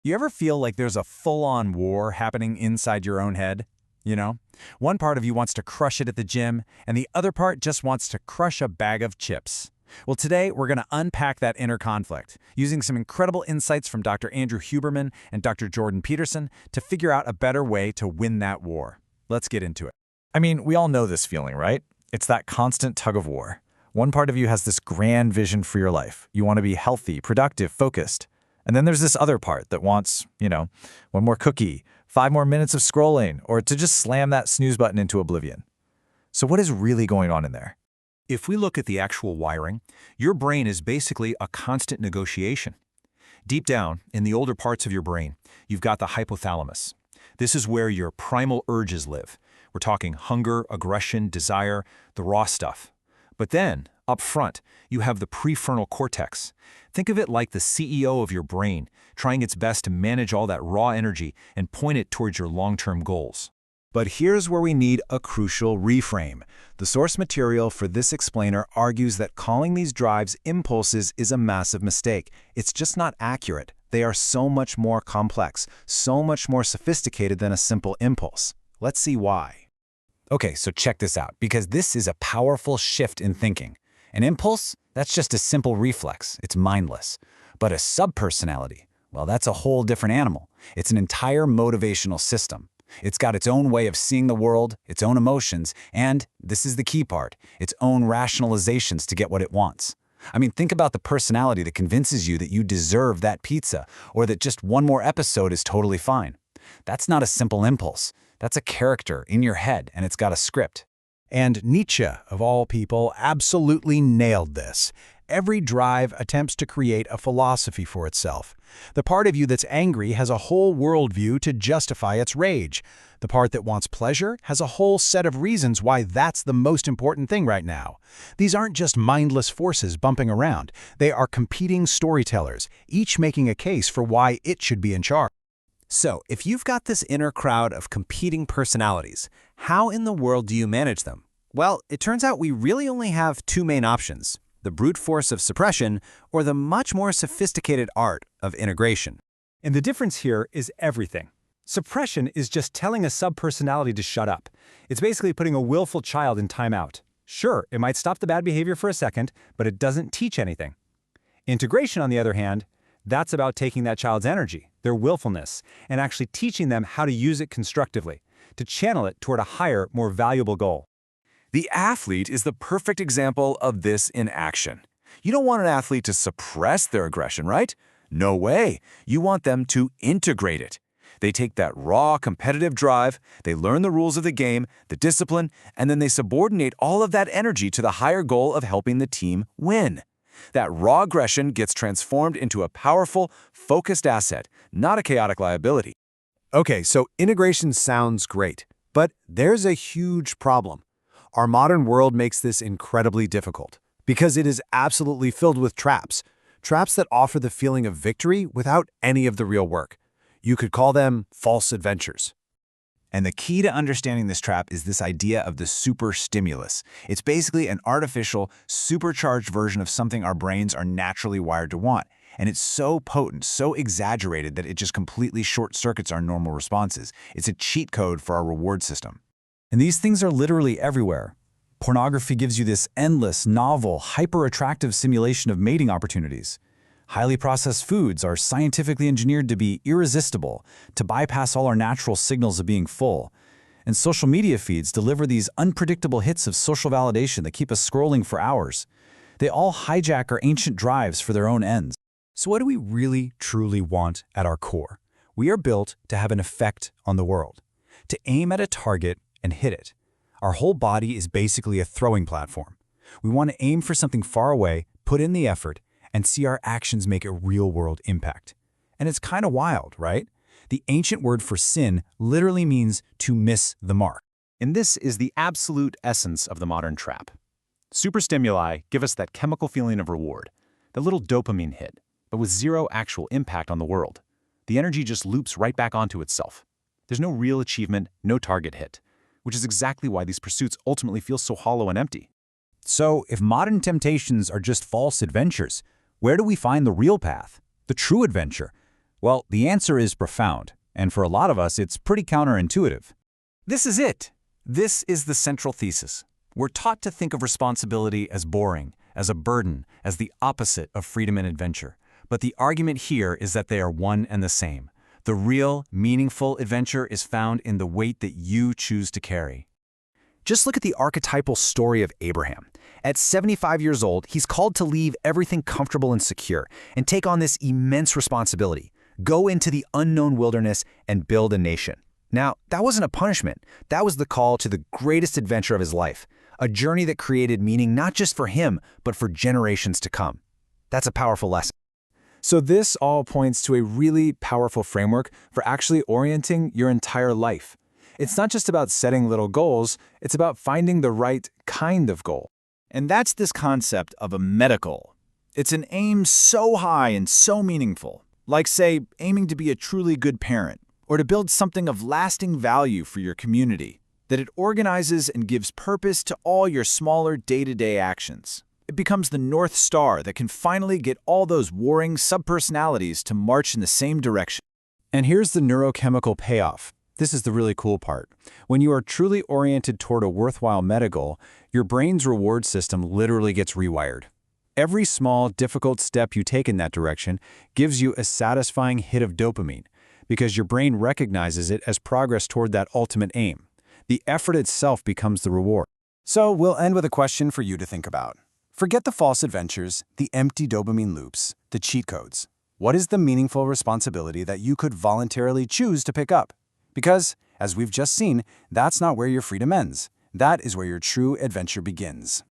You ever feel like there's a full-on war happening inside your own head? You know? One part of you wants to crush it at the gym, and the other part just wants to crush a bag of chips. Well, today we're going to unpack that inner conflict, using some incredible insights from Dr. Andrew Huberman and Dr. Jordan Peterson to figure out a better way to win that war. Let's get into it. I mean, we all know this feeling, right? It's that constant tug of war. One part of you has this grand vision for your life. You want to be healthy, productive, focused. And then there's this other part that wants, one more cookie, 5 more minutes of scrolling, or to just slam that snooze button into oblivion. So what is really going on in there? If we look at the actual wiring, your brain is basically a constant negotiation. Deep down, in the older parts of your brain, you've got the hypothalamus. This is where your primal urges live. We're talking hunger, aggression, desire, the raw stuff. But then, up front, you have the prefrontal cortex. Think of it like the CEO of your brain, trying its best to manage all that raw energy and point it towards your long-term goals. But here's where we need a crucial reframe. The source material for this explainer argues that calling these drives impulses is a massive mistake. It's just not accurate. They are so much more complex, so much more sophisticated than a simple impulse. Let's see why. Okay, so check this out, because this is a powerful shift in thinking. An impulse? That's just a simple reflex. It's mindless. But a subpersonality? Well, that's a whole different animal. It's an entire motivational system. It's got its own way of seeing the world, its own emotions, and, this is the key part, its own rationalizations to get what it wants. I mean, think about the personality that convinces you that you deserve that pizza, or that just one more episode is totally fine. That's not a simple impulse. That's a character in your head, and it's got a script. And Nietzsche, of all people, absolutely nailed this. Every drive attempts to create a philosophy for itself. The part of you that's angry has a whole worldview to justify its rage. The part that wants pleasure has a whole set of reasons why that's the most important thing right now. These aren't just mindless forces bumping around. They are competing storytellers, each making a case for why it should be in charge. So, if you've got this inner crowd of competing personalities, how in the world do you manage them? Well, it turns out we really only have 2 main options: the brute force of suppression or the much more sophisticated art of integration. And the difference here is everything. Suppression is just telling a subpersonality to shut up. It's basically putting a willful child in timeout. Sure, it might stop the bad behavior for a second, but it doesn't teach anything. Integration, on the other hand, that's about taking that child's energy, their willfulness, and actually teaching them how to use it constructively, to channel it toward a higher, more valuable goal. The athlete is the perfect example of this in action. You don't want an athlete to suppress their aggression, right? No way. You want them to integrate it. They take that raw, competitive drive, they learn the rules of the game, the discipline, and then they subordinate all of that energy to the higher goal of helping the team win. That raw aggression gets transformed into a powerful, focused asset, not a chaotic liability. Okay, so integration sounds great, but there's a huge problem. Our modern world makes this incredibly difficult because it is absolutely filled with traps that offer the feeling of victory without any of the real work. You could call them false adventures. And the key to understanding this trap is this idea of the super stimulus. It's basically an artificial, supercharged version of something our brains are naturally wired to want. And it's so potent, so exaggerated that it just completely short-circuits our normal responses. It's a cheat code for our reward system. And these things are literally everywhere. Pornography gives you this endless, novel, hyper-attractive simulation of mating opportunities. Highly processed foods are scientifically engineered to be irresistible, to bypass all our natural signals of being full. And social media feeds deliver these unpredictable hits of social validation that keep us scrolling for hours. They all hijack our ancient drives for their own ends. So what do we really, truly want at our core? We are built to have an effect on the world, to aim at a target and hit it. Our whole body is basically a throwing platform. We want to aim for something far away, put in the effort, and see our actions make a real-world impact. And it's kind of wild, right? The ancient word for sin literally means to miss the mark. And this is the absolute essence of the modern trap. Superstimuli give us that chemical feeling of reward, the little dopamine hit, but with zero actual impact on the world. The energy just loops right back onto itself. There's no real achievement, no target hit, which is exactly why these pursuits ultimately feel so hollow and empty. So, if modern temptations are just false adventures, where do we find the real path, the true adventure, Well, the answer is profound, and for a lot of us, it's pretty counterintuitive. This is it. This is the central thesis. We're taught to think of responsibility as boring, as a burden, as the opposite of freedom and adventure. But the argument here is that they are one and the same. The real, meaningful adventure is found in the weight that you choose to carry. Just look at the archetypal story of Abraham. At 75 years old, he's called to leave everything comfortable and secure and take on this immense responsibility. Go into the unknown wilderness and build a nation. Now, that wasn't a punishment. That was the call to the greatest adventure of his life, a journey that created meaning not just for him, but for generations to come. That's a powerful lesson. So this all points to a really powerful framework for actually orienting your entire life. It's not just about setting little goals, it's about finding the right kind of goal. And that's this concept of a meta-goal. It's an aim so high and so meaningful, like, say, aiming to be a truly good parent, or to build something of lasting value for your community, that it organizes and gives purpose to all your smaller day-to-day actions. It becomes the North Star that can finally get all those warring subpersonalities to march in the same direction. And here's the neurochemical payoff. This is the really cool part. When you are truly oriented toward a worthwhile meta-goal, your brain's reward system literally gets rewired. Every small, difficult step you take in that direction gives you a satisfying hit of dopamine, because your brain recognizes it as progress toward that ultimate aim. The effort itself becomes the reward. So we'll end with a question for you to think about. Forget the false adventures, the empty dopamine loops, the cheat codes. What is the meaningful responsibility that you could voluntarily choose to pick up? Because, as we've just seen, that's not where your freedom ends. That is where your true adventure begins.